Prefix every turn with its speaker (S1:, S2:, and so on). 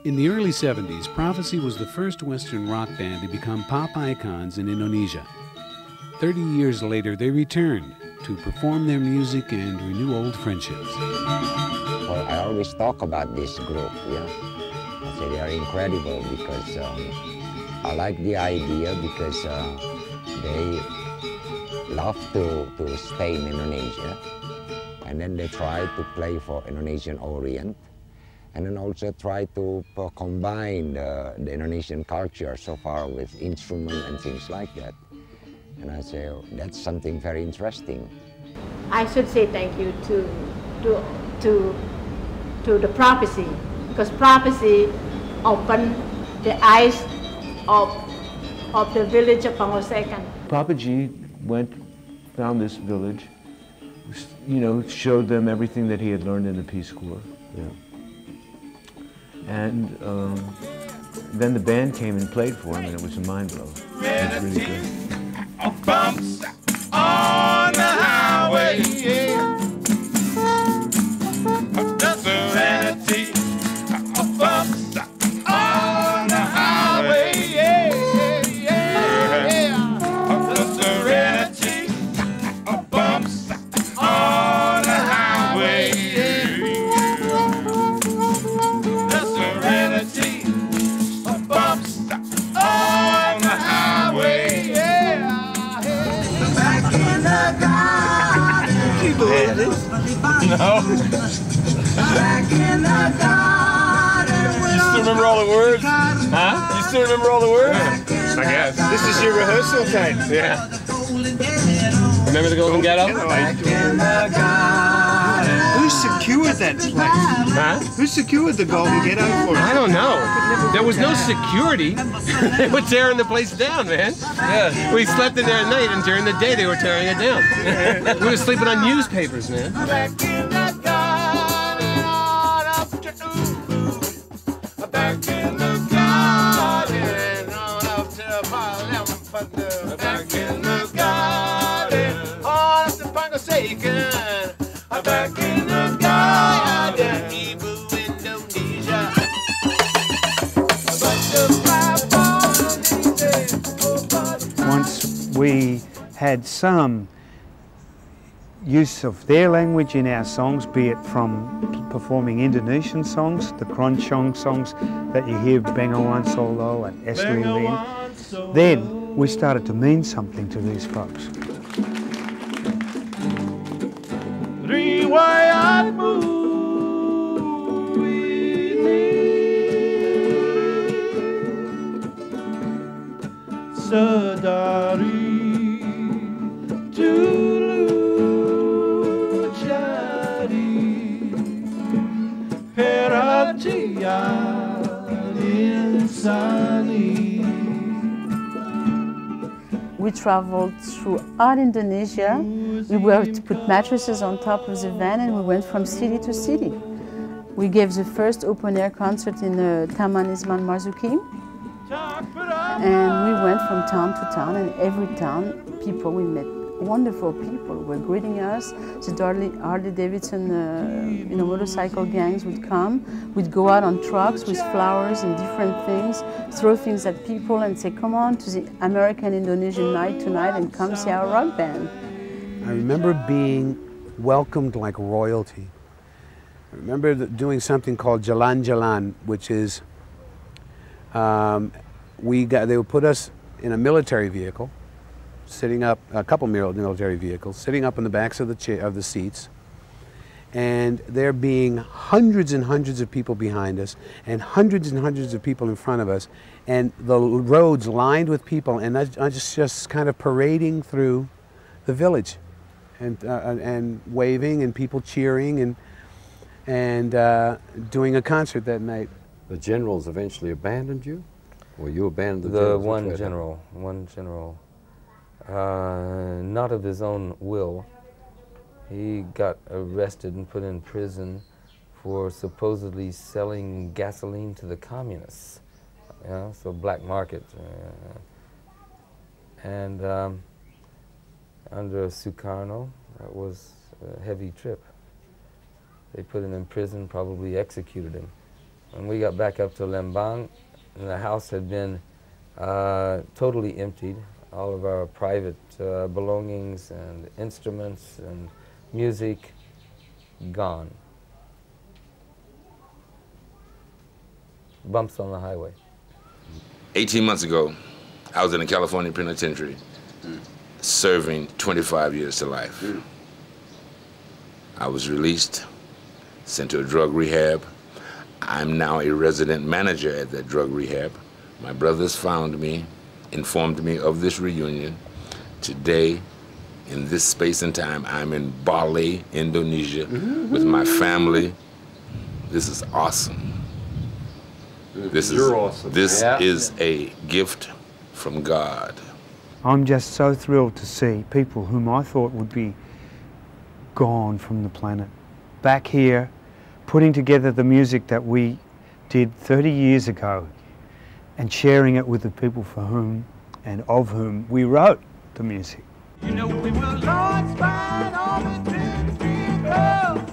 S1: In the early 70s, Prophecy was the first Western rock band to become pop icons in Indonesia. 30 years later, they returned to perform their music and renew old friendships.
S2: Well, I always talk about this group, yeah. I say they are incredible because I like the idea because they love to stay in Indonesia, and then they try to play for Indonesian Orient, and then also try to combine the Indonesian culture so far with instrument and things like that. And I say, oh, that's something very interesting.
S3: I should say thank you to the Prophecy, because Prophecy opened the eyes of the village of Pangosekan.
S4: Papaji found this village, you know, showed them everything that he had learned in the Peace Corps.
S2: Yeah.
S4: And then the band came and played for him, and it was a mind blow. It was really good.
S5: Bumps on the highway, yeah. The serenity of bumps on the highway, yeah, yeah. The serenity of bumps on the highway, yeah. The serenity of bumps on the highway, yeah. Back in the garden.
S6: Do you believe this?
S5: No.
S6: Back in the garden.
S5: You still remember all the words? Huh? You still remember all the words? I guess.
S6: This is your rehearsal tape.
S5: Yeah. Remember the Golden Ghetto?
S6: Back in the garden. Who secured that place?
S5: Huh?
S6: Who secured the Golden Ghetto for us?
S5: I don't know. There was no security. They were tearing the place down, man. Yeah. We slept in there at night, and during the day they were tearing it down. We were sleeping on newspapers, man. Back in the garden, up to Ubud. Back in the garden, on up to Bali. Back in the garden, on up to Pangosekan. Back in the garden, Ubud, Indonesia.
S7: Once we had some use of their language in our songs, be it from performing Indonesian songs, the Keroncong songs that you hear, Bengawan Solo and Esli Lin, then we started to mean something to these folks.
S5: Riwayatmu sedari dulu jadi perhatian insani.
S8: We traveled throughout Indonesia. We were to put mattresses on top of the van, and we went from city to city. We gave the first open-air concert in Taman Ismail Marzuki. And we went from town to town, and every town, we met wonderful people were greeting us. The Harley Davidson motorcycle gangs would come. We'd go out on trucks with flowers and different things, throw things at people and say, come on to the American Indonesian night tonight and come see our rock band.
S1: I remember being welcomed like royalty. I remember doing something called Jalan Jalan, which is they would put us in a military vehicle, sitting up, a couple military vehicles, sitting up in the backs of the seats, and there being hundreds and hundreds of people behind us, and hundreds of people in front of us, and the roads lined with people, and I just kind of parading through the village, and waving, and people cheering, and doing a concert that night.
S9: The generals eventually abandoned you? Or you abandoned
S10: the one general, not of his own will. He got arrested and put in prison for supposedly selling gasoline to the communists. So black market. And under Sukarno, that was a heavy trip. They put him in prison, probably executed him. And we got back up to Lembang, and the house had been totally emptied. All of our private belongings and instruments and music gone. Bumps on the highway.
S11: 18 months ago, I was in a California penitentiary serving 25 years to life. I was released, sent to a drug rehab. I'm now a resident manager at that drug rehab. My brothers found me, informed me of this reunion. Today, in this space and time, I'm in Bali, Indonesia, with my family. This is awesome.
S9: You're awesome.
S11: This is a gift from God.
S7: I'm just so thrilled to see people whom I thought would be gone from the planet back here, putting together the music that we did 30 years ago and sharing it with the people for whom and of whom we wrote the music.
S6: You know we will launch by all the 10 feet.